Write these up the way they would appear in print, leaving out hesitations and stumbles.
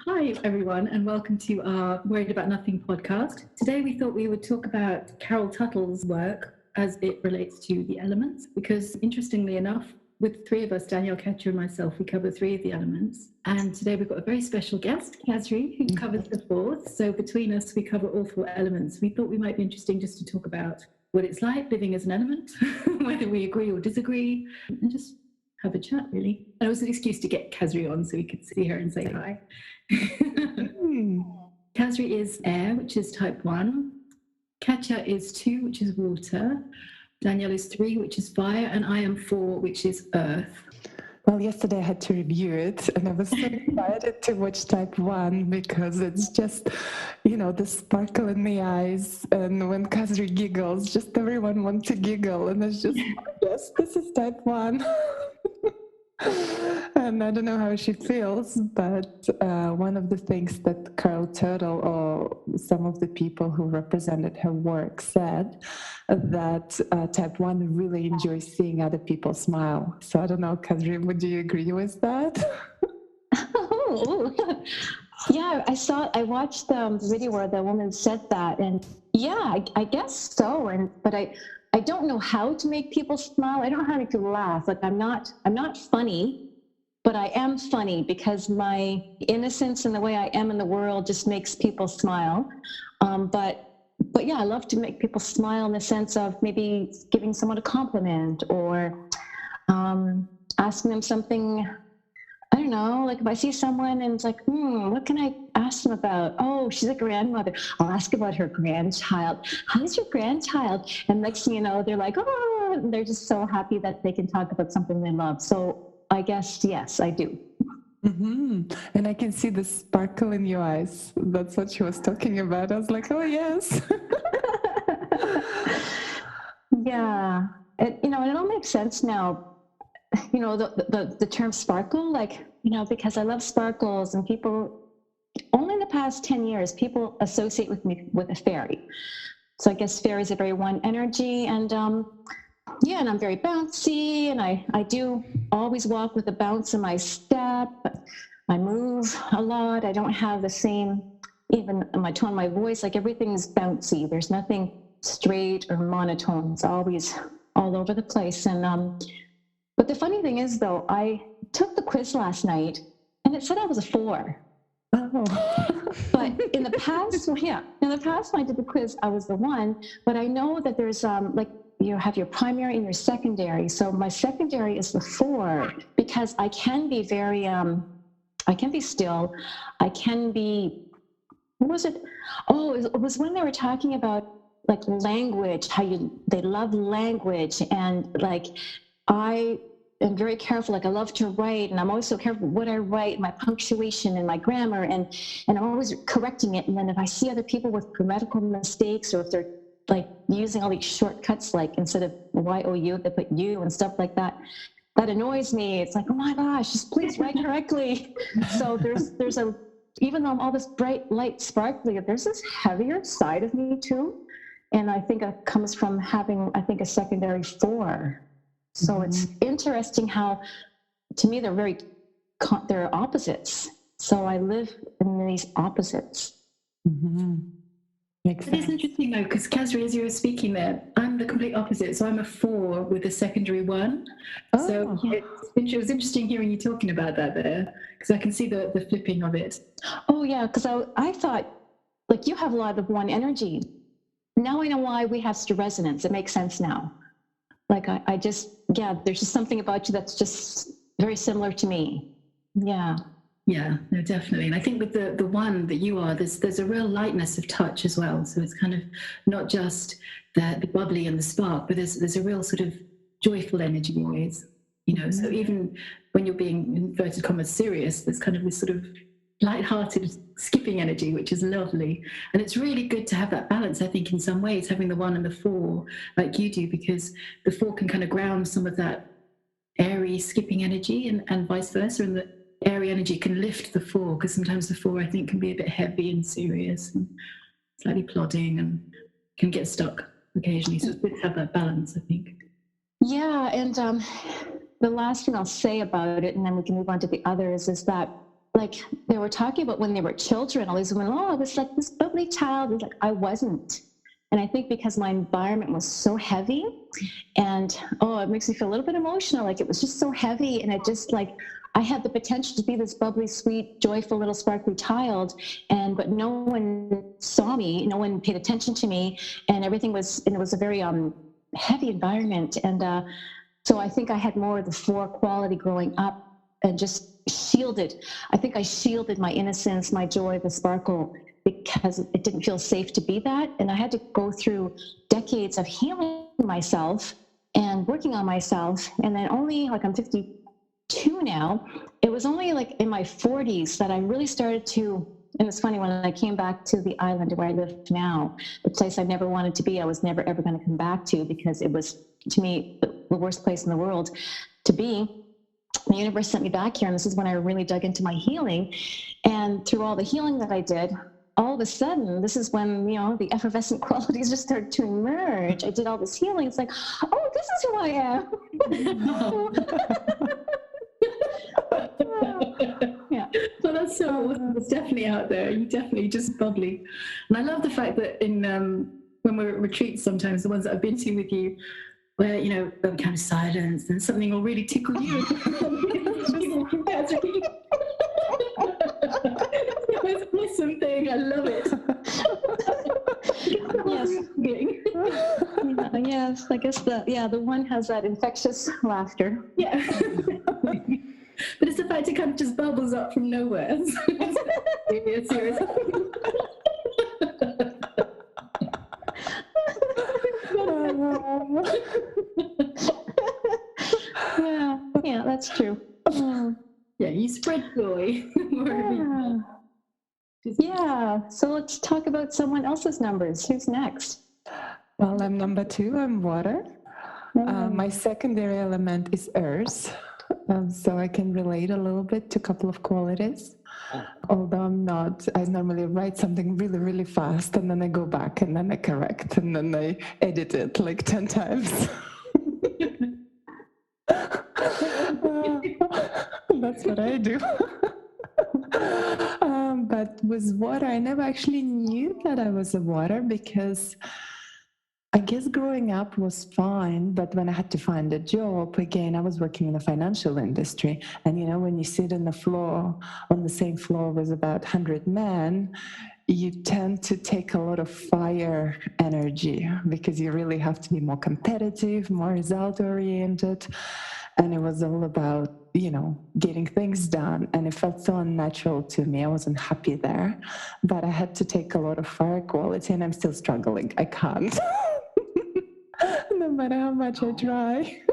Hi, everyone, and welcome to our Worried About Nothing podcast. Today, we thought we would talk about Carol Tuttle's work as it relates to the elements, because interestingly enough, with three of us, Danielle, Katya, and myself, we cover three of the elements. And today, we've got a very special guest, Kazzrie, who covers the fourth. So between us, we cover all four elements. We thought we might be interesting just to talk about what it's like living as an element, whether we agree or disagree, and just have a chat, really. And it was an excuse to get Kazzrie on so we could see her and say hi. Kazzrie is air, which is type 1. Katya is 2, which is water. Danielle is 3, which is fire. And I am 4, which is earth. Well, yesterday I had to review it, and I was so excited to watch type 1 because it's just, the sparkle in the eyes. And when Kazzrie giggles, just everyone wants to giggle. And it's just, yes, this is type 1. And I don't know how she feels, but one of the things that Carol Tuttle or some of the people who represented her work said that type 1 really enjoys seeing other people smile. So I don't know, Kazzrie, would you agree with that? Oh, yeah, I watched the video where the woman said that, and yeah, I guess so. But I don't know how to make people smile. I don't know how to make people laugh. Like I'm not funny, but I am funny because my innocence and the way I am in the world just makes people smile. But yeah, I love to make people smile in the sense of maybe giving someone a compliment or asking them something. I don't know, like if I see someone and it's like, what can I ask them about? Oh, she's a grandmother. I'll ask about her grandchild. How's your grandchild? And next thing you know, they're like, oh, and they're just so happy that they can talk about something they love. So I guess, yes, I do. Mm-hmm. And I can see the sparkle in your eyes. That's what she was talking about. I was like, oh, yes. Yeah. And it all makes sense now. The term sparkle, because I love sparkles, and people, only in the past 10 years, people associate with me with a fairy. So I guess fairies are very one energy, and and I'm very bouncy, and I do always walk with a bounce in my step. I move a lot. I don't have the same, even my tone of my voice, like everything's bouncy. There's nothing straight or monotone. It's always all over the place. And but the funny thing is, though, I took the quiz last night, and it said I was a 4. Oh. But in the past when I did the quiz, I was the 1. But I know that there's you have your primary and your secondary. So my secondary is the 4 because I can be very, I can be still. I can be, what was it? Oh, it was when they were talking about like language, they love language, and like I am very careful. Like I love to write, and I'm always so careful what I write, my punctuation and my grammar, and I'm always correcting it. And then if I see other people with grammatical mistakes, or if they're like using all these shortcuts, like instead of Y-O-U, they put U and stuff like that, that annoys me. It's like, oh my gosh, just please write correctly. So there's even though I'm all this bright, light, sparkly, there's this heavier side of me too. And I think it comes from having, a secondary 4. So It's interesting how, to me, they're opposites. So I live in these opposites. Mm-hmm. It is interesting, though, because Kazzrie, as you were speaking there, I'm the complete opposite. So I'm a 4 with a secondary 1. Oh. So it was interesting hearing you talking about that there, because I can see the flipping of it. Oh, yeah, because I thought, like, you have a lot of 1 energy. Now I know why we have resonance. It makes sense now. Like I just, there's just something about you that's just very similar to me. Yeah. Yeah, no, definitely. And I think with the 1 that you are, there's a real lightness of touch as well. So it's kind of not just the bubbly and the spark, but there's a real sort of joyful energy always, So even when you're being, inverted commas, serious, there's kind of this sort of light-hearted, skipping energy, which is lovely. And it's really good to have that balance, I think, in some ways, having the 1 and the 4 like you do, because the 4 can kind of ground some of that airy, skipping energy, and vice versa. And the airy energy can lift the 4, because sometimes the 4, I think, can be a bit heavy and serious and slightly plodding and can get stuck occasionally. So it's good to have that balance, I think. Yeah, and the last thing I'll say about it, and then we can move on to the others, is that like they were talking about when they were children, all these women, oh, I was like this bubbly child. It's like I wasn't. And I think because my environment was so heavy, and oh, it makes me feel a little bit emotional. Like it was just so heavy, and it just like I had the potential to be this bubbly, sweet, joyful little sparkly child, but no one saw me, no one paid attention to me, and everything was, and it was a very heavy environment, and so I think I had more of the 4 quality growing up, and just shielded. I think I shielded my innocence, my joy, the sparkle, because it didn't feel safe to be that. And I had to go through decades of healing myself and working on myself. And then only, like I'm 52 now, it was only like in my 40s that I really started to, and it's funny, when I came back to the island where I live now, the place I never wanted to be, I was never ever going to come back to, because it was, to me, the worst place in the world to be. The universe sent me back here, and this is when I really dug into my healing. And through all the healing that I did, all of a sudden, this is when, you know, the effervescent qualities just started to emerge. I did all this healing. It's like, oh, this is who I am. Yeah. Well, that's so awesome. It's definitely out there. You definitely just bubbly. And I love the fact that in when we're at retreats, sometimes the ones that I've been to with you, where, you know, there'll be kind of silence and something will really tickle you. It's an awesome thing. I love it. Yes. Yes. I guess the one has that infectious laughter. Yeah. But it's the fact it kind of just bubbles up from nowhere. Serious. Yeah, that's true. Yeah, you spread joy. Yeah. So let's talk about someone else's numbers. Who's next? Well, I'm number 2. I'm water. My secondary element is earth. So I can relate a little bit to a couple of qualities. Although I'm not, I normally write something really, really fast, and then I go back, and then I correct, and then I edit it like 10 times. That's what I do. But with water, I never actually knew that I was a water, because I guess growing up was fine, but when I had to find a job, again, I was working in the financial industry. And, you know, when you sit on the same floor with about 100 men, you tend to take a lot of fire energy, because you really have to be more competitive, more result-oriented. And it was all about, you know, getting things done. And it felt so unnatural to me. I wasn't happy there. But I had to take a lot of fire quality, and I'm still struggling. I can't. No matter how much I try.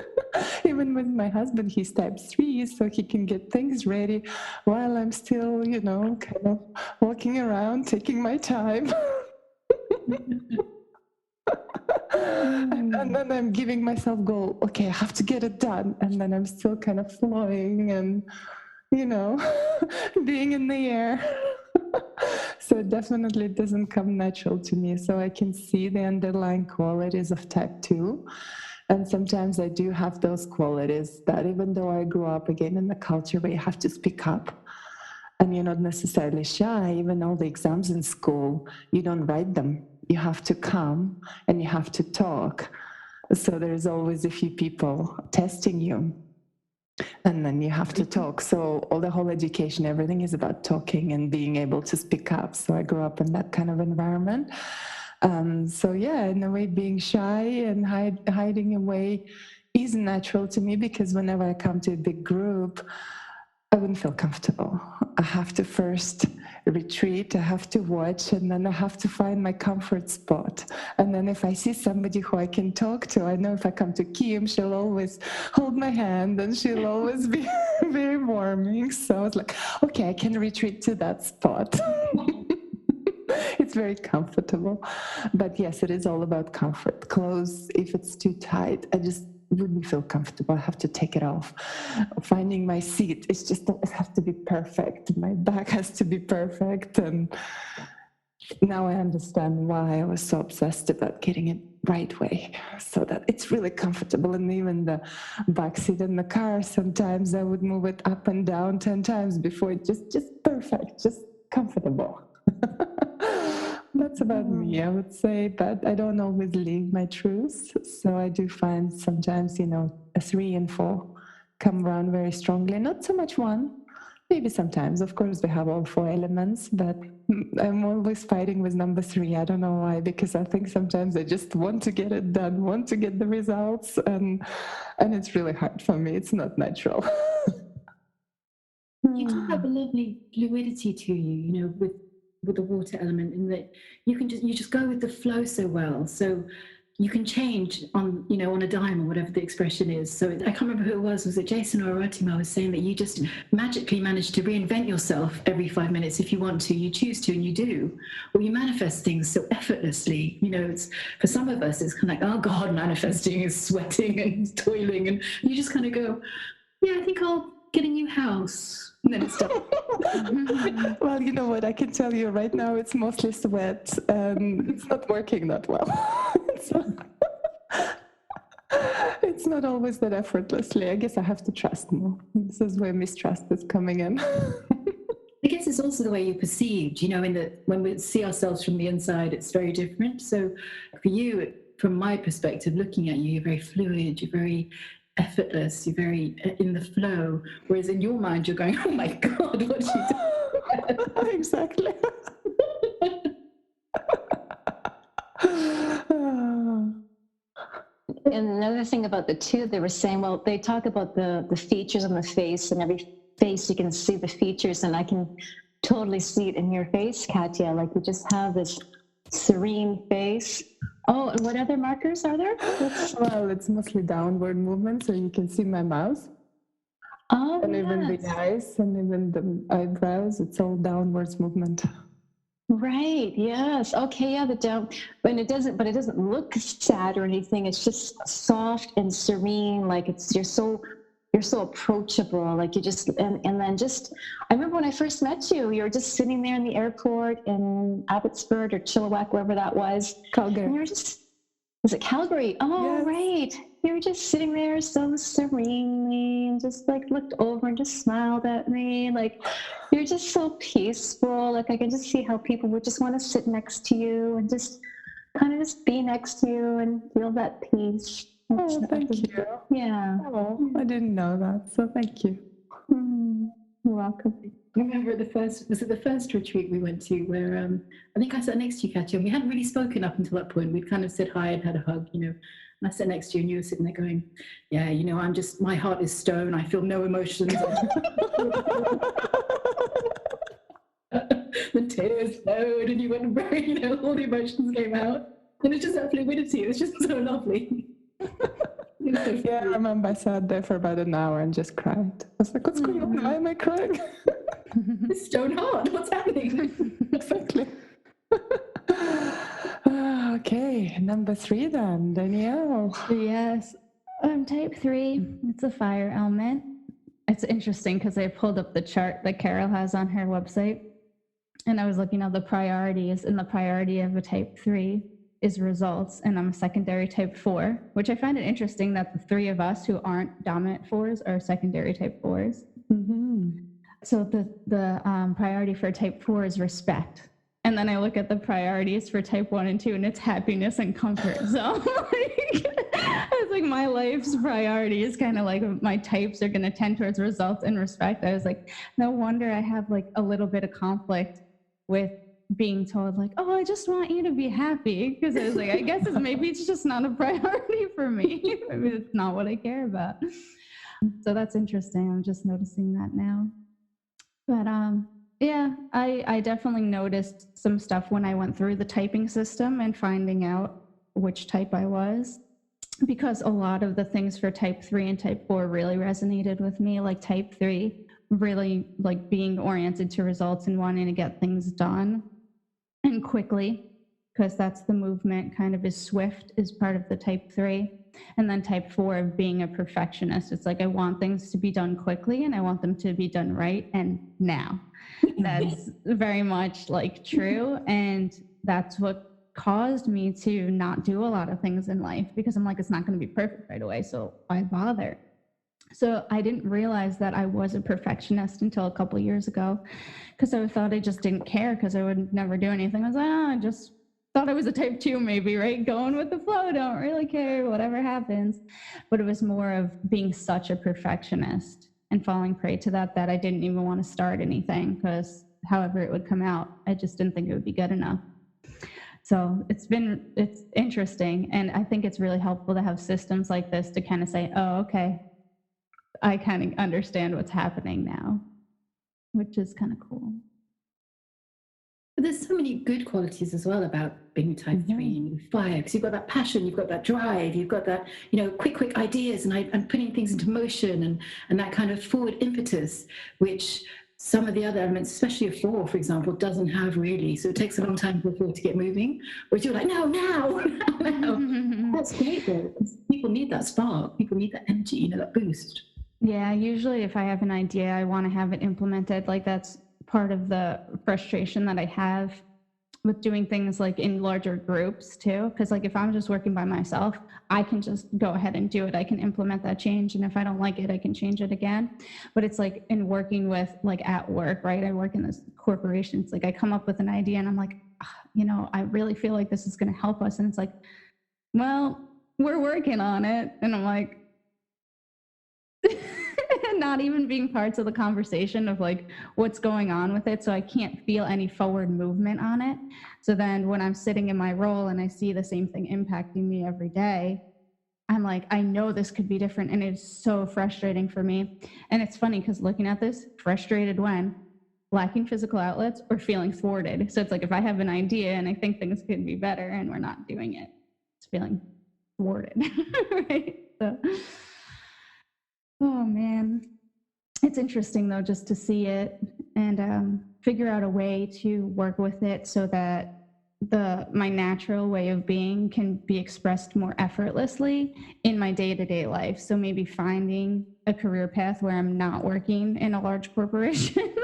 Even with my husband, he's type 3, so he can get things ready while I'm still, you know, kind of walking around, taking my time. And then I'm giving myself goal, okay, I have to get it done. And then I'm still kind of flowing and, you know, being in the air. So it definitely doesn't come natural to me. So I can see the underlying qualities of type 2. And sometimes I do have those qualities that, even though I grew up again in the culture where you have to speak up and you're not necessarily shy, even all the exams in school, you don't write them. You have to come and you have to talk. So there's always a few people testing you. And then you have to talk. So all the whole education, everything is about talking and being able to speak up. So I grew up in that kind of environment. So yeah, in a way, being shy and hiding away is natural to me, because whenever I come to a big group, I wouldn't feel comfortable. I have to first retreat, I have to watch, and then I have to find my comfort spot. And then if I see somebody who I can talk to, I know if I come to Kim, she'll always hold my hand and she'll always be very warming. So I was like, okay, I can retreat to that spot. It's very comfortable. But yes, it is all about comfort. Clothes, if it's too tight, I just wouldn't feel comfortable. I have to take it off. Finding my seat, it has to be perfect. My back has to be perfect. And now I understand why I was so obsessed about getting it right way, so that it's really comfortable. And even the backseat in the car, sometimes I would move it up and down 10 times before it just perfect, just comfortable. That's about me, I would say, but I don't always leave my truths. So I do find sometimes, a 3 and 4 come around very strongly, not so much 1. Maybe sometimes, of course, we have all 4 elements, but I'm always fighting with number 3. I don't know why, because I think sometimes I just want to get it done, want to get the results, and it's really hard for me. It's not natural. You do have a lovely fluidity to you, with the water element, in that you just go with the flow so well. So you can change on a dime, or whatever the expression is. So I can't remember who it was. Was it Jason or Aratima was saying that you just magically manage to reinvent yourself every 5 minutes if you want to, you choose to, and you do, or you manifest things so effortlessly. It's, for some of us, it's kind of like, oh God, manifesting is sweating and toiling, and you just kind of go, yeah, I think I'll get a new house. And then it's done. Well, you know what? I can tell you right now, it's mostly sweat, and it's not working that well. It's not always that effortlessly. I guess I have to trust more. This is where mistrust is coming in. I guess it's also the way you're perceived, in that when we see ourselves from the inside, it's very different. So for you, from my perspective, looking at you, you're very fluid, you're very effortless, you're very in the flow, whereas in your mind you're going, oh my God, what's she doing? Exactly. And another thing about the 2, they were saying, well, they talk about the features on the face, and every face you can see the features, and I can totally see it in your face, Katya. Like, you just have this serene face. Oh, and what other markers are there? Well, it's mostly downward movement, so you can see my mouth. Oh, and yes. Even the eyes and even the eyebrows, it's all downwards movement. Right. Yes. Okay. Yeah. The down, but it doesn't look sad or anything. It's just soft and serene. Like you're so approachable. Like you just, and then just, I remember when I first met you, you were just sitting there in the airport in Abbotsford or Chilliwack, wherever that was. Calgary. And you were just, was it Calgary? Oh, yes. Right. You were just sitting there so serenely and just like looked over and just smiled at me. Like, you're just so peaceful. Like, I can just see how people would just want to sit next to you and just kind of just be next to you and feel that peace. Oh, thank you. Yeah. Oh, I didn't know that. So thank you. You're welcome. I remember the first retreat we went to where I think I sat next to you, Katya, and we hadn't really spoken up until that point. We'd kind of said hi and had a hug, and I sat next to you and you were sitting there going, yeah, my heart is stone. I feel no emotions. The tears flowed and you went very, all the emotions came out. And it's just that fluidity. It was just so lovely. Yeah, I remember I sat there for about an hour and just cried. I was like, what's going on? Why am I crying? Stone heart, what's happening? Exactly. Okay, number 3 then, Danielle. Yes, I'm type 3. It's a fire element. It's interesting because I pulled up the chart that Carol has on her website, and I was looking at the priorities, and the priority of a type 3 is results, and I'm a secondary type 4, which I find it interesting that the 3 of us who aren't dominant 4s are secondary type 4s. Mm-hmm. So the priority for type 4 is respect. And then I look at the priorities for type 1 and 2, and it's happiness and comfort. So it's like my life's priority is kind of like my types are going to tend towards results and respect. I was like, no wonder I have like a little bit of conflict with being told like, oh, I just want you to be happy. Because I was like, I guess maybe it's just not a priority for me. Maybe it's not what I care about. So that's interesting. I'm just noticing that now. But yeah, I definitely noticed some stuff when I went through the typing system and finding out which type I was, because a lot of the things for type 3 and type 4 really resonated with me. Like type 3, really like being oriented to results and wanting to get things done and quickly, because that's the movement kind of is swift, is part of the type 3. And then type 4 of being a perfectionist. It's like I want things to be done quickly and I want them to be done right and now. That's very much like true. And that's what caused me to not do a lot of things in life, because I'm like, it's not going to be perfect right away, so why bother? So I didn't realize that I was a perfectionist until a couple of years ago, because I thought I just didn't care because I would never do anything. I was like, I just thought I was a type 2 maybe, right? Going with the flow, don't really care, whatever happens. But it was more of being such a perfectionist and falling prey to that I didn't even want to start anything, because however it would come out, I just didn't think it would be good enough. So it's interesting. And I think it's really helpful to have systems like this to kind of say, oh, okay, I kind of understand what's happening now, which is kind of cool. But there's so many good qualities as well about being type 3 and fire, because you've got that passion, you've got that drive, you've got that, quick ideas and putting things into motion and that kind of forward impetus, which some of the other elements, especially a 4, for example, doesn't have really. So it takes a long time for a 4 to get moving, whereas you're like, no. That's great though, because people need that spark, people need that energy, that boost. Yeah, usually if I have an idea, I want to have it implemented. Like that's part of the frustration that I have with doing things like in larger groups too. Because like if I'm just working by myself, I can just go ahead and do it. I can implement that change. And if I don't like it, I can change it again. But it's like in working with like at work, right? I work in this corporation. It's like I come up with an idea and I'm like, I really feel like this is going to help us. And it's like, well, we're working on it. And I'm like, not even being parts of the conversation of like what's going on with it. So I can't feel any forward movement on it. So then when I'm sitting in my role and I see the same thing impacting me every day, I'm like, I know this could be different. And it's so frustrating for me. And it's funny because looking at this, frustrated when lacking physical outlets or feeling thwarted. So it's like if I have an idea and I think things could be better and we're not doing it, it's feeling thwarted. Right? So oh man, it's interesting though just to see it and figure out a way to work with it so that my natural way of being can be expressed more effortlessly in my day-to-day life. So maybe finding a career path where I'm not working in a large corporation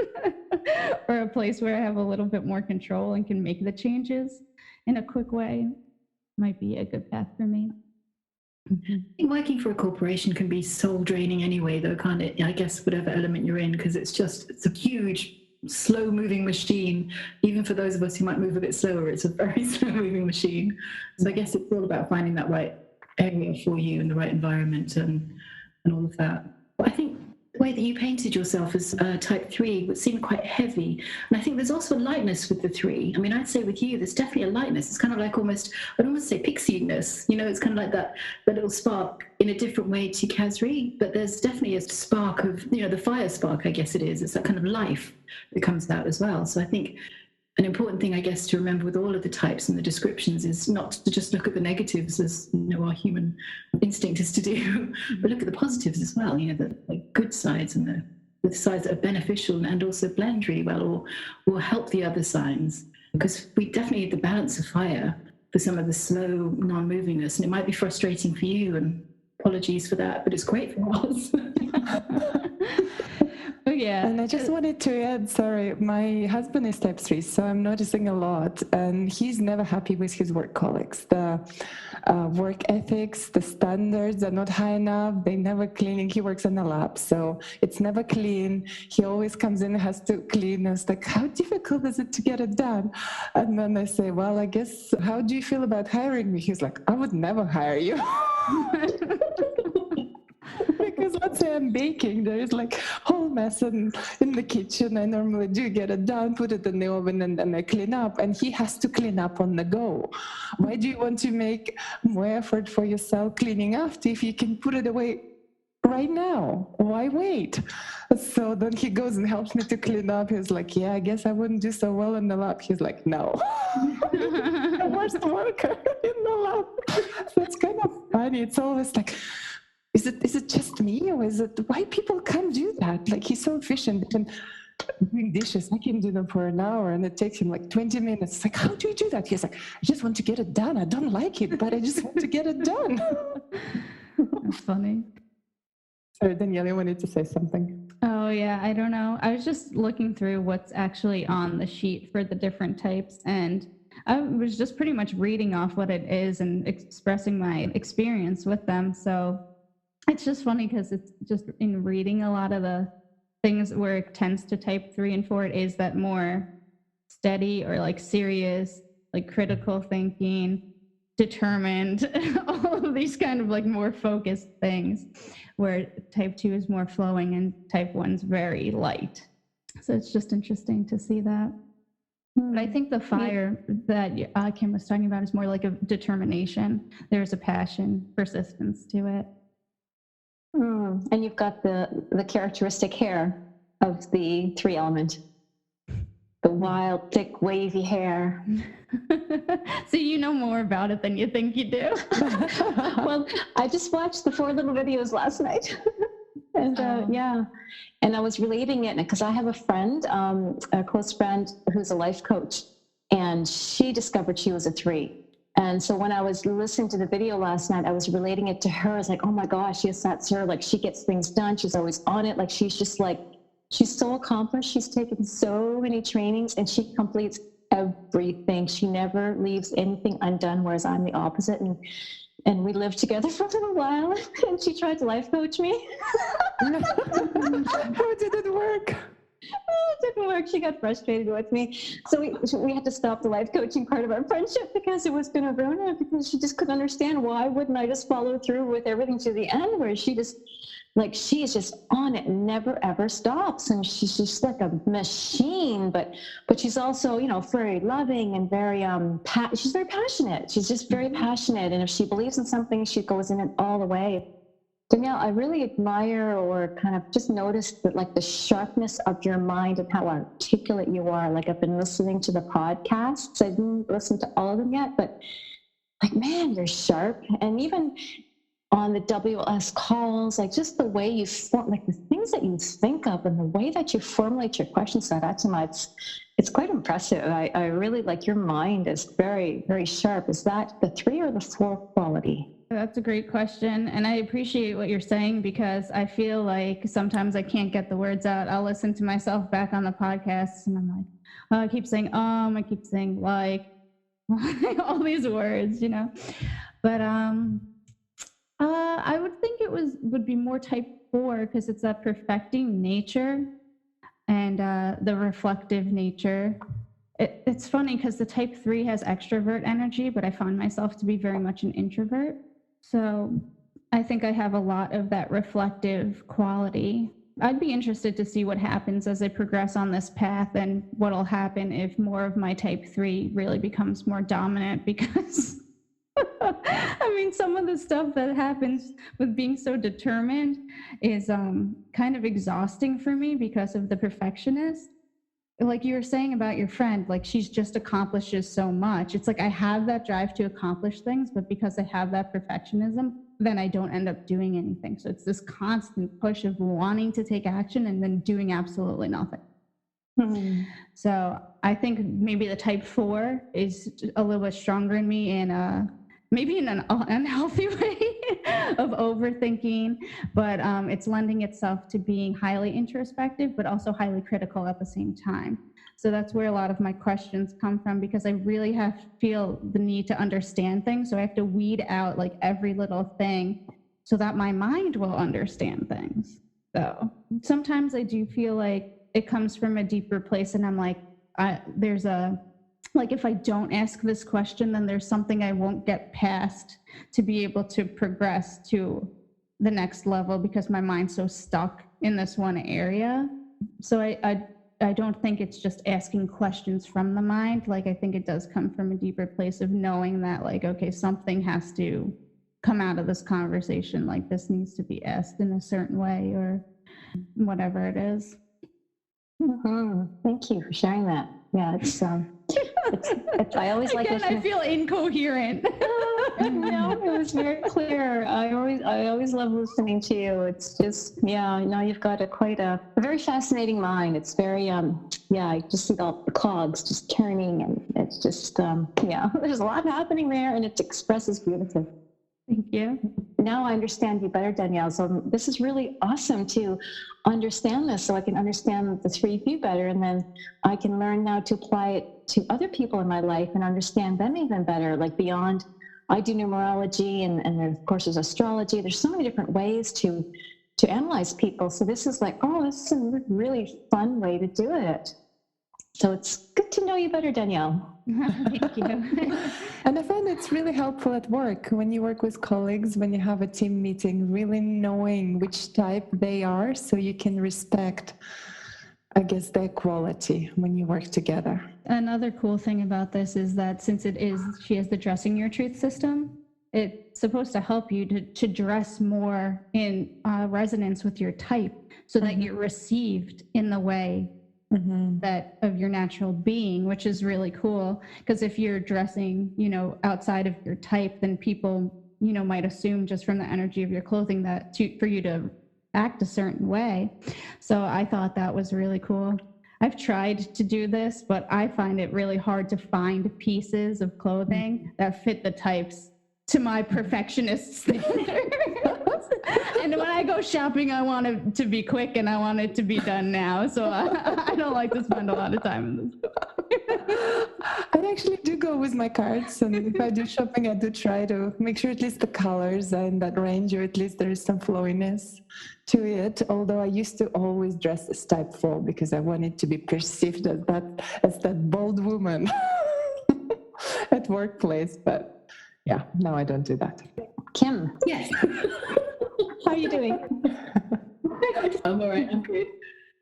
or a place where I have a little bit more control and can make the changes in a quick way might be a good path for me. I think working for a corporation can be soul draining anyway, though, can't it? I guess whatever element you're in, because it's a huge, slow moving machine. Even for those of us who might move a bit slower, it's a very slow moving machine. So I guess it's all about finding that right area for you and the right environment and all of that. But I think the way that you painted yourself as type 3 would seem quite heavy. And I think there's also a lightness with the 3. I mean, I'd say with you, there's definitely a lightness. It's kind of like I'd almost say pixie-ness. It's kind of like that little spark in a different way to Kazzrie. But there's definitely a spark of, the fire spark, I guess it is. It's that kind of life that comes out as well. So I think an important thing, I guess, to remember with all of the types and the descriptions is not to just look at the negatives, as our human instinct is to do, but look at the positives as well. The good sides and the sides that are beneficial and also blend really well or help the other signs. Because we definitely need the balance of fire for some of the slow non-movingness, and it might be frustrating for you. And apologies for that, but it's great for us. Oh, yeah. And I just wanted to add, sorry, my husband is type 3, so I'm noticing a lot, and he's never happy with his work colleagues. The work ethics, the standards are not high enough. They never cleaning. He works in a lab, so it's never clean. He always comes in and has to clean. I was like, how difficult is it to get it done? And then I say, well, I guess, how do you feel about hiring me? He's like, I would never hire you. Because let's say I'm baking, there is like whole mess in the kitchen. I normally do get it done, put it in the oven, and then I clean up. And he has to clean up on the go. Why do you want to make more effort for yourself cleaning after if you can put it away right now? Why wait? So then he goes and helps me to clean up. He's like, yeah, I guess I wouldn't do so well in the lab. He's like, no. The worst worker in the lab. So it's kind of funny. It's always like, is it just me, or is it why people can't do that? Like, he's so efficient and doing dishes. I can do them for an hour and it takes him like 20 minutes. It's like, how do you do that? He's like, I just want to get it done. I don't like it, but I just want to get it done. That's funny. Sorry, Danielle, you wanted to say something. Oh, yeah, I don't know. I was just looking through what's actually on the sheet for the different types, and I was just pretty much reading off what it is and expressing my experience with them. So it's just funny because it's just in reading a lot of the things where it tends to type 3 and 4, it is that more steady or like serious, like critical thinking, determined, all of these kind of like more focused things, where type 2 is more flowing and type 1's very light. So it's just interesting to see that. But I think the fire that Kim was talking about is more like a determination. There's a passion, persistence to it. And you've got the characteristic hair of the 3 element. The wild, thick, wavy hair. So you know more about it than you think you do. Well, I just watched the 4 little videos last night. And yeah, and I was relating it because I have a friend, a close friend who's a life coach, and she discovered she was a 3. And so when I was listening to the video last night, I was relating it to her. I was like, oh my gosh, yes, that's her. Like, she gets things done. She's always on it. Like, she's just like, she's so accomplished. She's taken so many trainings and she completes everything. She never leaves anything undone, whereas I'm the opposite. And we lived together for a little while, and she tried to life coach me. How did it work? Oh, it didn't work. She got frustrated with me. So we had to stop the life coaching part of our friendship because it was going to ruin it, because she just couldn't understand why wouldn't I just follow through with everything to the end, where she just, like, she's just on it and never ever stops. And she's just like a machine, but she's also, you know, very loving and very, she's very passionate. She's just very passionate. And if she believes in something, she goes in it all the way. Danielle, I really admire, or kind of just noticed that, like, the sharpness of your mind and how articulate you are. Like, I've been listening to the podcasts. I didn't listen to all of them yet, but like, man, you're sharp. And even on the WLS calls, like, just the way you form, like, the things that you think of and the way that you formulate your questions, so that's it's quite impressive. I really like your mind is very, very sharp. Is that the 3 or the 4 quality? That's a great question. And I appreciate what you're saying, because I feel like sometimes I can't get the words out. I'll listen to myself back on the podcast and I'm like, oh, I keep saying, I keep saying like, all these words, you know. But I would think it would be more type 4, because it's that perfecting nature and the reflective nature. It's funny because the type 3 has extrovert energy, but I find myself to be very much an introvert. So I think I have a lot of that reflective quality. I'd be interested to see what happens as I progress on this path, and what'll happen if more of my type 3 really becomes more dominant, because I mean, some of the stuff that happens with being so determined is kind of exhausting for me because of the perfectionist. Like you were saying about your friend, like, she's just accomplishes so much. It's like I have that drive to accomplish things, but because I have that perfectionism, then I don't end up doing anything. So it's this constant push of wanting to take action and then doing absolutely nothing. Mm-hmm. So I think maybe the type 4 is a little bit stronger in me, and maybe in an unhealthy way of overthinking, but it's lending itself to being highly introspective, but also highly critical at the same time. So that's where a lot of my questions come from, because I really feel the need to understand things. So I have to weed out like every little thing so that my mind will understand things. So sometimes I do feel like it comes from a deeper place, and I'm like, like, if I don't ask this question, then there's something I won't get past to be able to progress to the next level, because my mind's so stuck in this one area. So I don't think it's just asking questions from the mind. Like, I think it does come from a deeper place of knowing that, like, okay, something has to come out of this conversation. Like, this needs to be asked in a certain way, or whatever it is. Mm-hmm. Thank you for sharing that. Yeah, it's I always like Again, I listening. feel incoherent. No, it was very clear. I always love listening to you. It's just, yeah, no, you've got quite a very fascinating mind. It's very, yeah, I just see all the cogs just turning, and it's just, yeah, there's a lot happening there, and it expresses beautifully. Thank you. Now I understand you better, Danielle. So this is really awesome to understand this, so I can understand the three of you better, and then I can learn now to apply it to other people in my life and understand them even better, like beyond. I do numerology, and then of course there's astrology. There's so many different ways to analyze people. So this is like, oh, this is a really fun way to do it. So it's good to know you better, Danielle. Thank you. And I find it's really helpful at work when you work with colleagues, when you have a team meeting, really knowing which type they are so you can respect, I guess, their quality when you work together. Another cool thing about this is that since she has the dressing your truth system, it's supposed to help you to dress more in resonance with your type so that you're received in the way that of your natural being, which is really cool. Because if you're dressing, outside of your type, then people, might assume just from the energy of your clothing that for you to act a certain way. So I thought that was really cool. I've tried to do this, but I find it really hard to find pieces of clothing that fit the types to my perfectionist standards. And when I go shopping, I want it to be quick and I want it to be done now. So I don't like to spend a lot of time in this store. I actually do go with my cards, and if I do shopping, I do try to make sure at least the colors are in that range, or at least there is some flowiness to it. Although I used to always dress as type 4 because I wanted to be perceived as that bold woman at workplace. But yeah, now I don't do that. Kim, Yes. how are you doing? I'm all right. I'm good.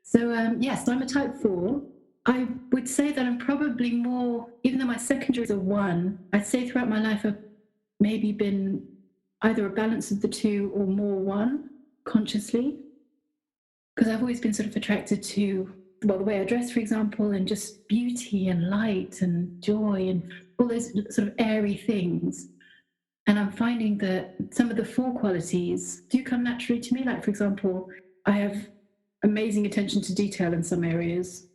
So yes, I'm a type 4. I would say that I'm probably more, even though my secondary is a 1, I'd say throughout my life I've maybe been either a balance of the two or more 1 consciously. Because I've always been sort of attracted to, well, the way I dress, for example, and just beauty and light and joy and all those sort of airy things. And I'm finding that some of the 4 qualities do come naturally to me. Like, for example, I have amazing attention to detail in some areas.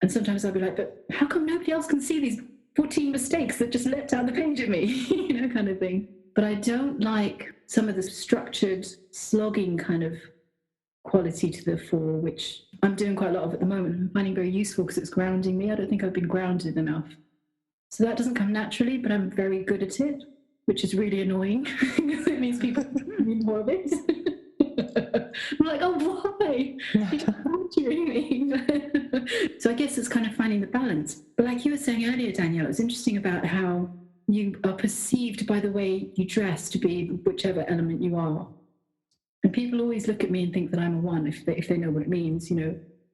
And sometimes I'll be like, but how come nobody else can see these 14 mistakes that just leapt down the page at me, kind of thing. But I don't like some of the structured, slogging kind of quality to the 4, which I'm doing quite a lot of at the moment. I'm finding very useful because it's grounding me. I don't think I've been grounded enough. So that doesn't come naturally, but I'm very good at it, which is really annoying because it means people need more of it. I'm like, oh, why? What do you mean? So I guess it's kind of finding the balance. But like you were saying earlier, Danielle, it was interesting about how you are perceived by the way you dress to be whichever element you are. And people always look at me and think that I'm a 1 if they know what it means,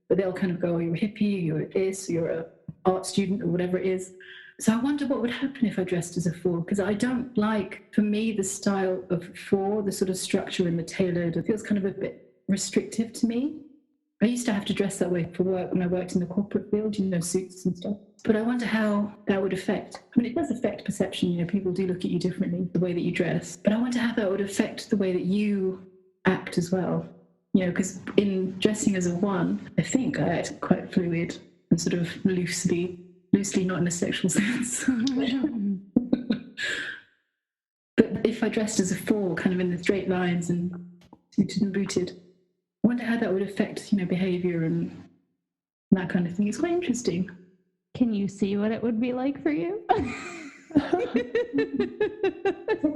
But they'll kind of go, oh, you're a hippie, you're this, you're an art student, or whatever it is. So I wonder what would happen if I dressed as a 4, because I don't like, for me, the style of 4, the sort of structure and the tailored, it feels kind of a bit restrictive to me. I used to have to dress that way for work when I worked in the corporate field, suits and stuff. But I wonder how that would affect, it does affect perception, people do look at you differently, the way that you dress. But I wonder how that would affect the way that you act as well. Because in dressing as a 1, I think I act quite fluid and sort of loosely, not in a sexual sense. But if I dressed as a 4, kind of in the straight lines and suited and booted, I wonder how that would affect, behaviour and that kind of thing. It's quite interesting. Can you see what it would be like for you? It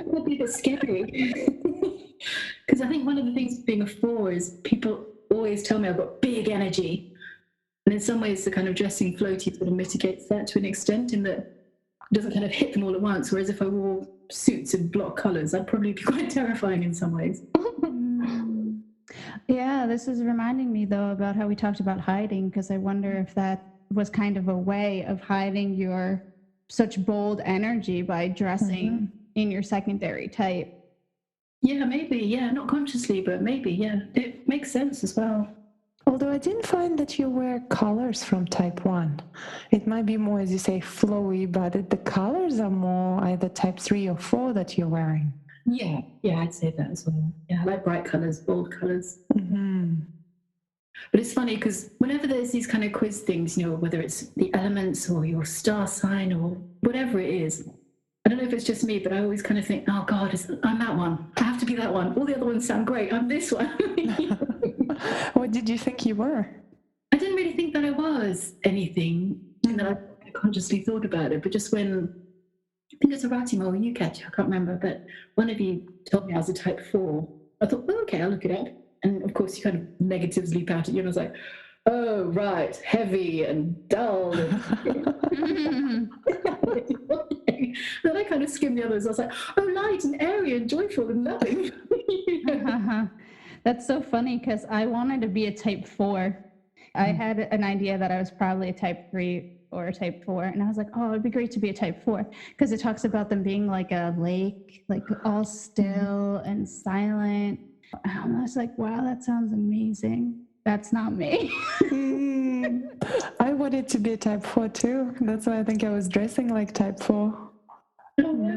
would be a bit scary. Because I think one of the things being a 4 is people always tell me I've got big energy. And in some ways, the kind of dressing floaty sort of mitigates that to an extent, in that it doesn't kind of hit them all at once. Whereas if I wore suits in block colours, I'd probably be quite terrifying in some ways. Yeah, this is reminding me, though, about how we talked about hiding, because I wonder if that was kind of a way of hiding your such bold energy by dressing in your secondary type. Yeah, maybe. Yeah, not consciously, but maybe. Yeah, it makes sense as well. Although I didn't find that you wear colors from type 1. It might be more, as you say, flowy, but the colors are more either type 3 or 4 that you're wearing. Yeah, I'd say that as well. Yeah, I like bright colors, bold colors. Mm-hmm. But it's funny because whenever there's these kind of quiz things, whether it's the elements or your star sign or whatever it is, I don't know if it's just me, but I always kind of think, oh God, I'm that one. I have to be that one. All the other ones sound great. I'm this one. What did you think you were? I didn't really think that I was anything, and that I consciously thought about it. But just when, I think it's a Ratimo or you, Katya, I can't remember, but one of you told me I was a type 4. I thought, well, okay, I'll look it up. And of course, you kind of negatives leap out at you, and I was like, oh, right, heavy and dull. And then I kind of skimmed the others. I was like, oh, light and airy and joyful and loving. That's so funny because I wanted to be a type 4. I had an idea that I was probably a type 3 or a type 4. And I was like, oh, it'd be great to be a type 4 because it talks about them being like a lake, like all still and silent. And I was like, wow, that sounds amazing. That's not me. I wanted to be a type 4 too. That's why I think I was dressing like type 4.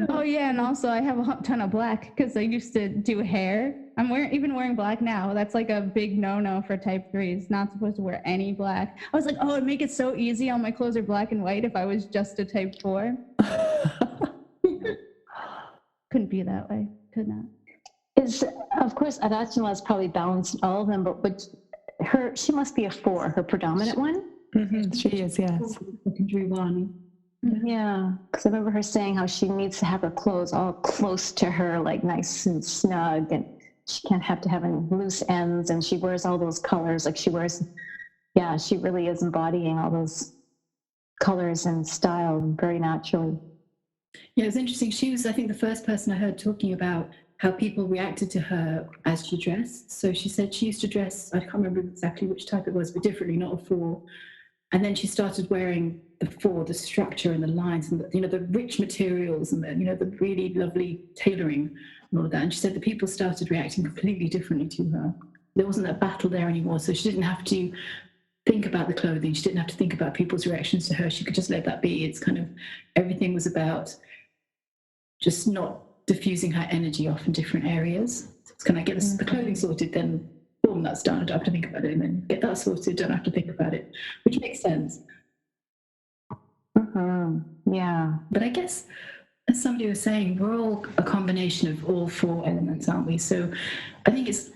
Oh yeah, and also I have a ton of black because I used to do hair. I'm wearing black now. That's like a big no-no for type 3s. Not supposed to wear any black. I was like, oh, it'd make it so easy. All my clothes are black and white if I was just a type 4. Couldn't be that way. Could not. Of course, Arachima has probably balanced all of them, but she must be a 4, her predominant one. Mm-hmm. She is, yes. Secondary one. Yeah, because I remember her saying how she needs to have her clothes all close to her, like nice and snug, and she can't have to have any loose ends, and she wears all those colors. Like she really is embodying all those colors and style very naturally. Yeah, it's interesting. She was, I think, the first person I heard talking about how people reacted to her as she dressed. So she said she used to dress, I can't remember exactly which type it was, but differently, not a 4. And then she started wearing the 4, the structure and the lines and the rich materials and the really lovely tailoring and all of that. And she said the people started reacting completely differently to her. There wasn't that battle there anymore. So she didn't have to think about the clothing. She didn't have to think about people's reactions to her. She could just let that be. It's kind of, everything was about just not diffusing her energy off in different areas. So it's kind of get the clothing sorted, then boom, that's done. I don't have to think about it. And then get that sorted, don't have to think about it, which makes sense. Yeah. But I guess, as somebody was saying, we're all a combination of all 4 elements, aren't we? So I think it's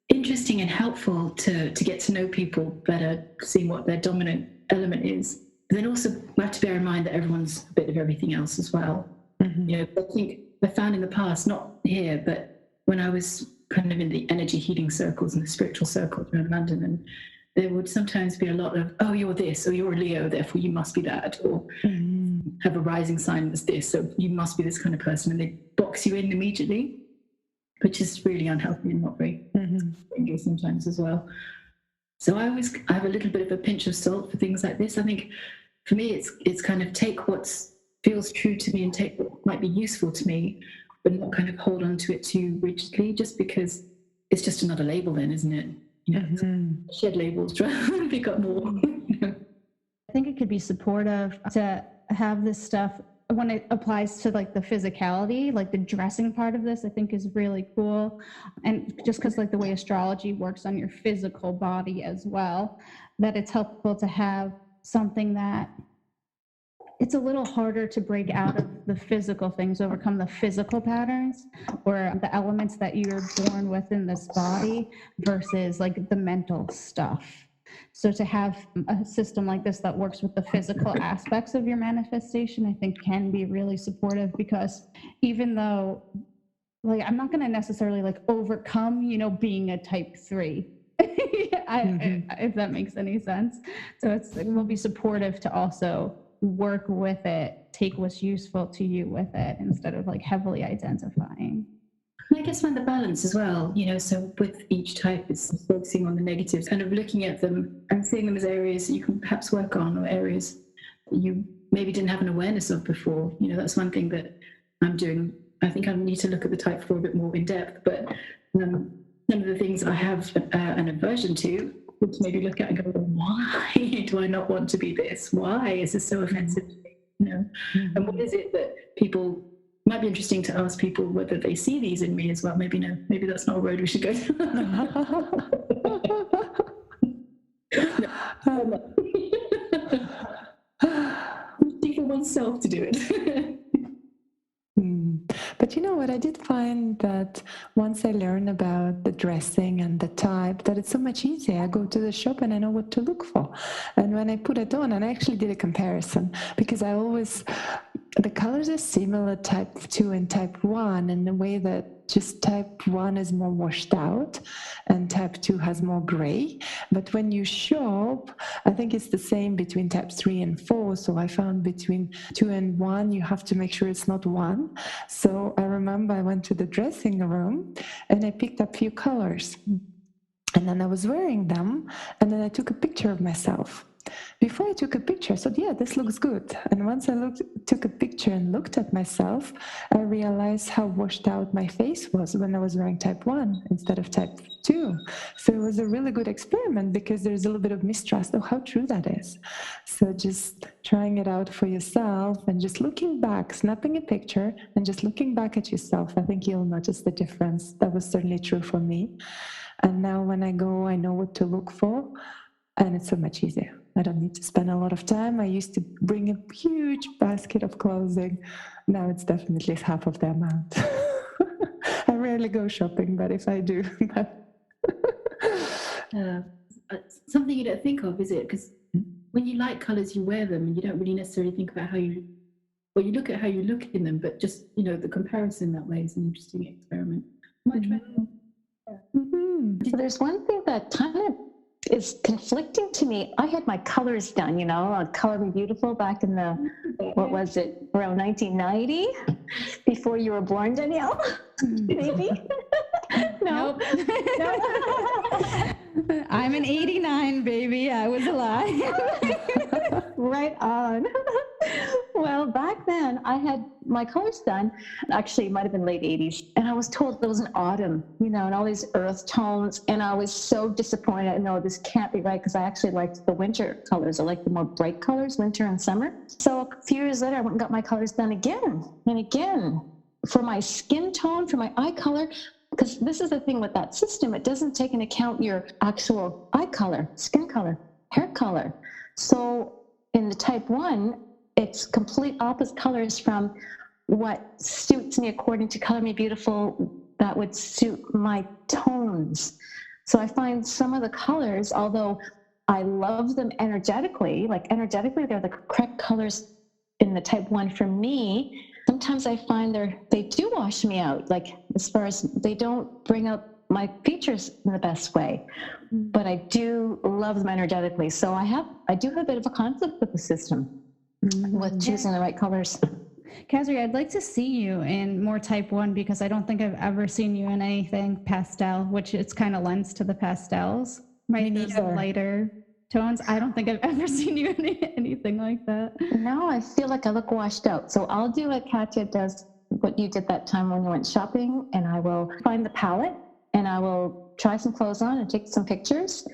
interesting and helpful to get to know people better, seeing what their dominant element is. But then also we have to bear in mind that everyone's a bit of everything else as well. Mm-hmm. I think I found in the past, not here, but when I was kind of in the energy healing circles and the spiritual circles around London, and there would sometimes be a lot of, oh, you're this, or you're a Leo, therefore you must be that, or have a rising sign that's this, so you must be this kind of person, and they box you in immediately, which is really unhealthy and not very friendly sometimes as well. So I have a little bit of a pinch of salt for things like this. I think for me it's kind of take what feels true to me and take what might be useful to me, but not kind of hold on to it too rigidly, just because it's just another label then, isn't it? Shed labels, try and pick up more. I think it could be supportive to have this stuff when it applies to like the physicality, like the dressing part of this, I think is really cool. And just because like the way astrology works on your physical body as well, that it's helpful to have something that it's a little harder to break out of the physical things, overcome the physical patterns or the elements that you're born with in this body versus like the mental stuff. So to have a system like this that works with the physical aspects of your manifestation, I think can be really supportive, because even though like I'm not going to necessarily like overcome, being a type 3. If that makes any sense. So it will be supportive to also work with it, take what's useful to you with it instead of like heavily identifying. And I guess find the balance as well, so with each type it's focusing on the negatives, kind of looking at them and seeing them as areas that you can perhaps work on, or areas that you maybe didn't have an awareness of before. That's one thing that I'm doing. I think I need to look at the type 4 a bit more in depth, but some of the things I have an aversion to, would maybe look at and go, why do I not want to be this? Why is this so offensive to me? And what is it that people, might be interesting to ask people whether they see these in me as well. Maybe no, maybe that's not a road we should go for oneself to do it. But you know what, I did find that once I learned about the dressing and the type, that it's so much easier. I go to the shop and I know what to look for. And when I put it on, and I actually did a comparison, because I always, the colors are similar, type 2 and type 1, in the way that just type 1 is more washed out and type 2 has more gray. But when you shop, I think it's the same between type 3 and 4. So I found between 2 and 1, you have to make sure it's not 1. So I remember I went to the dressing room and I picked up a few colors. And then I was wearing them, and then I took a picture of myself. Before I took a picture, I thought, yeah, this looks good. And once I took a picture and looked at myself, I realized how washed out my face was when I was wearing type 1 instead of type 2. So it was a really good experiment, because there's a little bit of mistrust of how true that is. So just trying it out for yourself and just looking back, snapping a picture and just looking back at yourself, I think you'll notice the difference. That was certainly true for me. And now when I go, I know what to look for, and it's so much easier. I don't need to spend a lot of time. I used to bring a huge basket of clothing. Now it's definitely half of the amount. I rarely go shopping, but if I do. Something you don't think of, is it? Because when you like colours, you wear them, and you don't really necessarily think about how you, well, you look at how you look in them, but just, the comparison that way is an interesting experiment. Much better. So there's one thing that kind of is conflicting to me. I had my colors done, Color Me Beautiful back in the, what was it, around 1990, before you were born, Danielle? Maybe? No. I'm an 89, baby. I was alive. Right on. Well, back then I had my colors done. Actually, it might have been late 80s. And I was told there was an autumn, and all these earth tones. And I was so disappointed. No, this can't be right, because I actually liked the winter colors. I like the more bright colors, winter and summer. So a few years later, I went and got my colors done again and again for my skin tone, for my eye color. Because this is the thing with that system. It doesn't take into account your actual eye color, skin color, hair color. So in the type 1, it's complete opposite colors from what suits me according to Color Me Beautiful, that would suit my tones. So I find some of the colors, although I love them energetically, they're the correct colors in the type 1 for me, sometimes I find they do wash me out, as far as they don't bring out my features in the best way, but I do love them energetically. So I do have a bit of a conflict with the system, with choosing the right colors. Kazzrie, I'd like to see you in more type 1, because I don't think I've ever seen you in anything pastel, which it's kind of lends to the pastels, right? Those lighter tones. I don't think I've ever seen you in anything like that. No, I feel like I look washed out. So I'll do what Katya does, what you did that time when you went shopping, and I will find the palette and I will try some clothes on and take some pictures,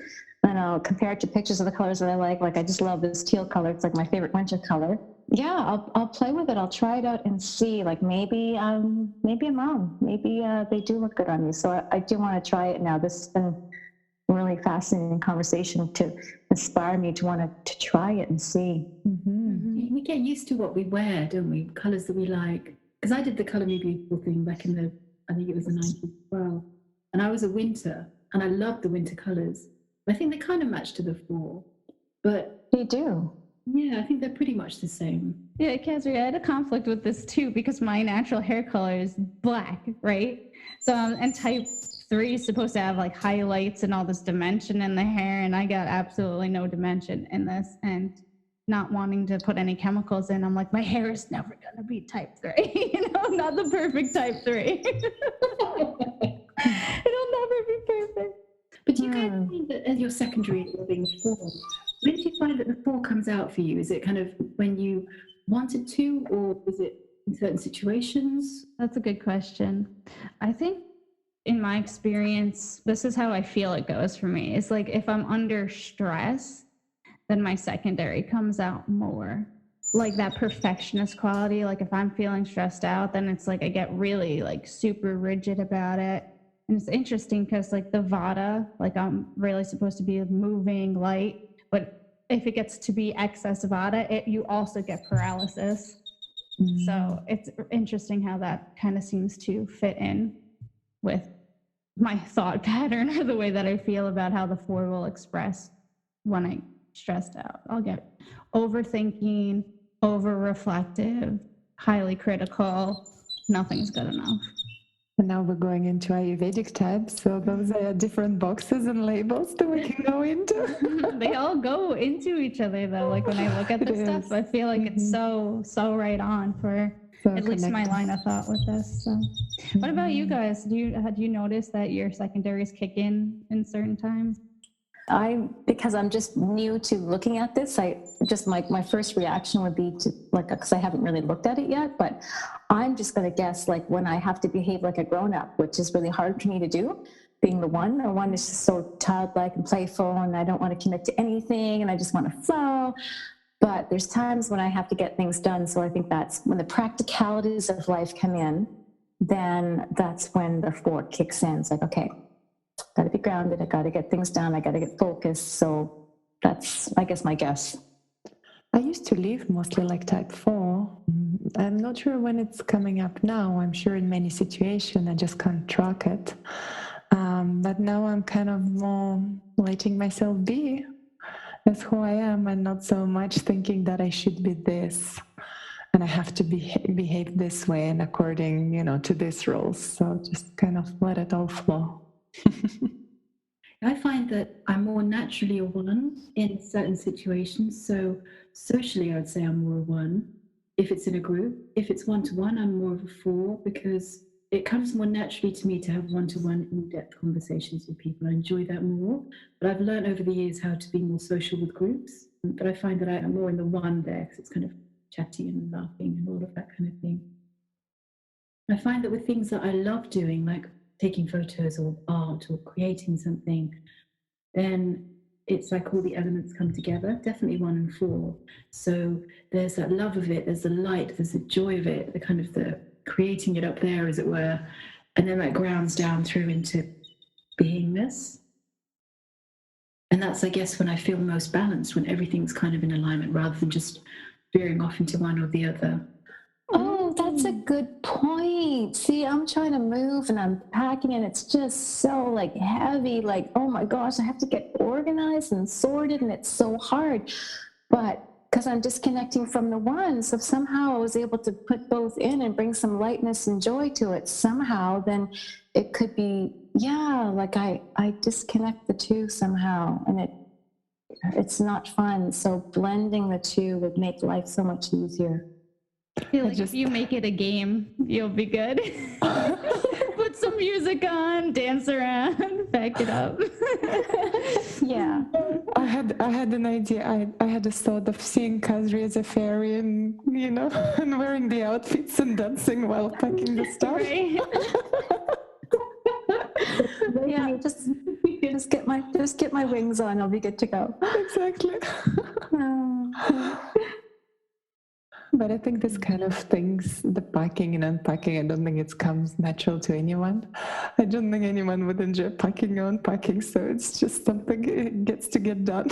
and I'll compare it to pictures of the colors that I like. Like I just love this teal color. It's like my favorite winter color. Yeah, I'll play with it. I'll try it out and see, maybe I'm wrong. Maybe they do look good on me. So I do want to try it now. This has been a really fascinating conversation to inspire me to want to try it and see. We get used to what we wear, don't we? Colours that we like. Because I did the Colour Me Beautiful thing back in I think it was the 90s as well. And I was a winter, and I loved the winter colours. I think they kind of match to the fall, but they do. Yeah, I think they're pretty much the same. Yeah, Kazzrie, I had a conflict with this too, because my natural hair color is black, right? So, and type 3 is supposed to have highlights and all this dimension in the hair, and I got absolutely no dimension in this, and not wanting to put any chemicals in, I'm like, my hair is never going to be type 3, not the perfect type 3. It'll never be perfect. But do you guys think that as your secondary living form, when did you find that the fall comes out for you? Is it kind of when you wanted to, or is it in certain situations? That's a good question. I think in my experience, this is how I feel it goes for me. It's like if I'm under stress, then my secondary comes out more. Like that perfectionist quality. Like if I'm feeling stressed out, then it's like I get really like super rigid about it. And it's interesting because like the Vata, like I'm really supposed to be moving light, but if it gets to be excess Vata, you also get paralysis. So it's interesting how that kind of seems to fit in with my thought pattern or the way that I feel about how the 4 will express when I'm stressed out. I'll get overthinking, over-reflective, highly critical. Nothing's good enough. And now we're going into Ayurvedic types, so those are different boxes and labels that we can go into. They all go into each other, though. Like when I look at the stuff, I feel like it's so right on for at least my line of thought with this. So, what about you guys? Do you notice that your secondaries kick in certain times? Because I'm just new to looking at this, my first reaction would be to because I haven't really looked at it yet, but I'm just going to guess like when I have to behave like a grown-up, which is really hard for me to do, being the one is just so childlike and playful, and I don't want to commit to anything, and I just want to flow. But there's times when I have to get things done, so I think that's when the practicalities of life come in, then that's when the 4 kicks in. It's like, okay, got to be grounded. I got to get things done. I got to get focused. So that's, I guess, my guess. I used to live mostly like type 4. I'm not sure when it's coming up now. I'm sure in many situations I just can't track it. But now I'm kind of more letting myself be as who I am and not so much thinking that I should be this and I have to behave this way and according, to these rules. So just kind of let it all flow. I find that I'm more naturally a 1 in certain situations. So socially, I would say I'm more a 1 if it's in a group. If it's one-to-one, I'm more of a 4 because it comes more naturally to me to have one-to-one in-depth conversations with people. I enjoy that more. But I've learned over the years how to be more social with groups. But I find that I'm more in the 1 there because it's kind of chatty and laughing and all of that kind of thing. I find that with things that I love doing, like taking photos or art or creating something, then it's like all the elements come together, definitely 1 and 4. So there's that love of it, there's the light, there's the joy of it, the kind of the creating it up there, as it were, and then that grounds down through into beingness. And that's, I guess, when I feel most balanced, when everything's kind of in alignment rather than just veering off into one or the other. Oh, that's a good point. See, I'm trying to move and I'm packing and it's just so like heavy, like, oh my gosh, I have to get organized and sorted and it's so hard. But because I'm disconnecting from the 1, so if somehow I was able to put both in and bring some lightness and joy to it somehow, then it could be, like I disconnect the 2 somehow and it's not fun. So blending the 2 would make life so much easier. I feel like if you make it a game, you'll be good. Put some music on, dance around, back it up. Yeah. I had an idea. I had a thought of seeing Kazzrie as a fairy and, and wearing the outfits and dancing while packing the stuff. Right? Yeah, just get my wings on. I'll be good to go. Exactly. But I think this kind of things, the packing and unpacking, I don't think it comes natural to anyone. I don't think anyone would enjoy packing or unpacking, so it's just something it gets to get done.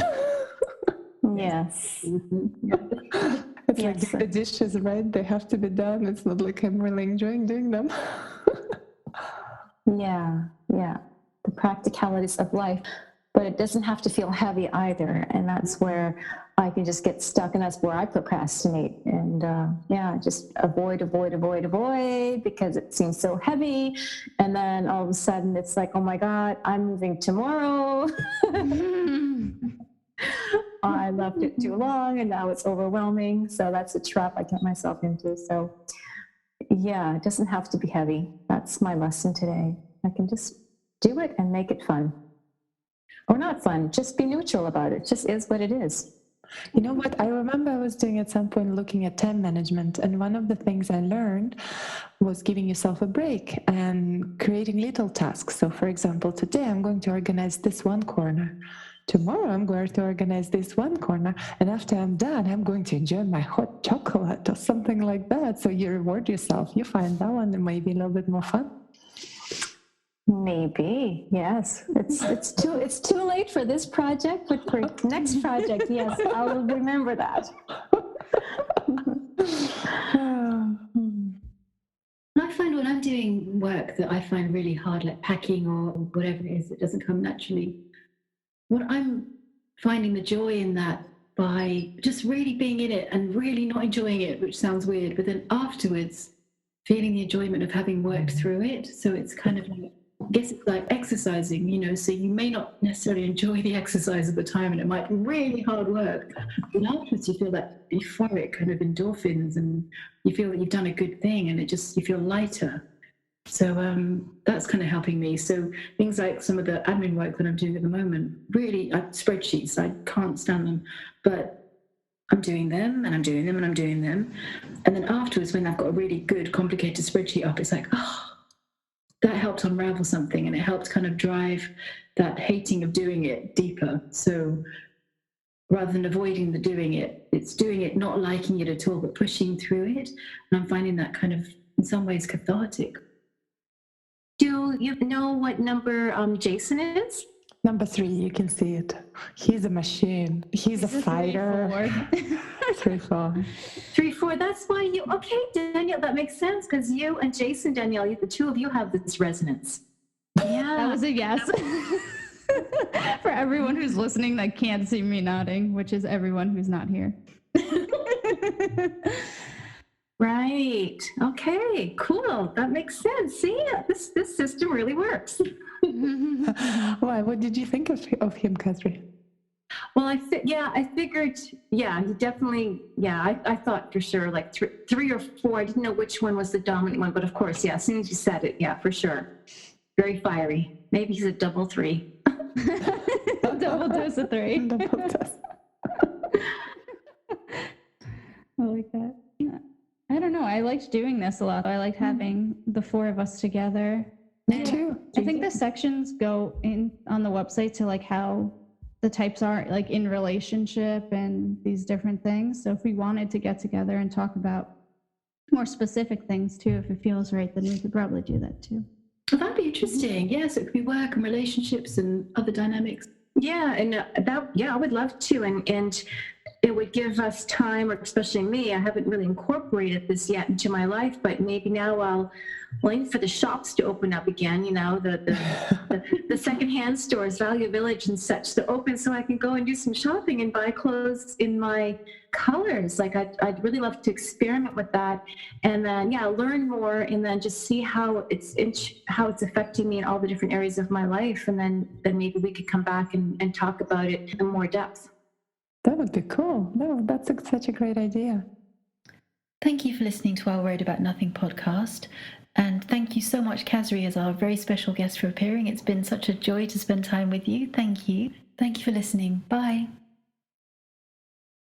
Yes. It's like doing the dishes, right? They have to be done. It's not like I'm really enjoying doing them. Yeah. The practicalities of life. But it doesn't have to feel heavy either. And that's where I can just get stuck, and that's where I procrastinate. And just avoid because it seems so heavy. And then all of a sudden it's like, oh my God, I'm moving tomorrow. I left it too long and now it's overwhelming. So that's a trap I get myself into. So yeah, it doesn't have to be heavy. That's my lesson today. I can just do it and make it fun. Or not fun, just be neutral about it. Just is what it is. You know what? I remember I was doing at some point looking at time management, and one of the things I learned was giving yourself a break and creating little tasks. So, for example, today I'm going to organize this one corner. Tomorrow I'm going to organize this one corner, and after I'm done, I'm going to enjoy my hot chocolate or something like that. So you reward yourself. You find that one maybe a little bit more fun. Maybe, yes. It's too late for this project, but for next project, yes, I will remember that. I find when I'm doing work that I find really hard, like packing or whatever it is, it doesn't come naturally. What I'm finding the joy in that by just really being in it and really not enjoying it, which sounds weird, but then afterwards feeling the enjoyment of having worked through it. So it's kind of like, I guess it's like exercising, you know, so you may not necessarily enjoy the exercise at the time and it might be really hard work, but afterwards you feel that euphoric kind of endorphins and you feel that you've done a good thing and you feel lighter. So that's kind of helping me. So things like some of the admin work that I'm doing at the moment, really, spreadsheets, I can't stand them, but I'm doing them and I'm doing them and I'm doing them. And then afterwards, when I've got a really good, complicated spreadsheet up, it's like, oh, that helped unravel something and it helped kind of drive that hating of doing it deeper. So rather than avoiding the doing it, it's doing it, not liking it at all, but pushing through it. And I'm finding that kind of, in some ways, cathartic. Do you know what number Jason is? Number 3, you can see it. He's a machine. He's a fighter. 3-4. 3-4. That's why you. Okay, Danielle, that makes sense because you and Jason, Danielle, the two of you have this resonance. Yeah, that was a yes. For everyone who's listening that can't see me nodding, which is everyone who's not here. Right. Okay. Cool. That makes sense. See, this system really works. Why? What did you think of him, Kazzrie? Well, I figured. Yeah, he definitely. Yeah, I thought for sure like 3 or 4. I didn't know which one was the dominant one, but of course, yeah. As soon as you said it, yeah, for sure. Very fiery. Maybe he's a double 3. Double dose of 3. Double dose. I like that. Yeah. I don't know. I liked doing this a lot. I liked having the 4 of us together. Me too. I think the sections go in on the website to like how the types are like in relationship and these different things. So if we wanted to get together and talk about more specific things too, if it feels right, then we could probably do that too. Well, that'd be interesting. Yes, it could be work and relationships and other dynamics. Yeah, and I would love to, and it would give us time, or especially me. I haven't really incorporated this yet into my life, but maybe now I'll wait for the shops to open up again. You know, the secondhand stores, Value Village and such, to open, so I can go and do some shopping and buy clothes in my colors. Like I'd really love to experiment with that, and then learn more, and then just see how it's affecting me in all the different areas of my life, and then maybe we could come back and talk about it in more depth. That would be cool. No, that's such a great idea. Thank you for listening to our Road About Nothing podcast. And thank you so much, Kazzrie, as our very special guest for appearing. It's been such a joy to spend time with you. Thank you. Thank you for listening. Bye.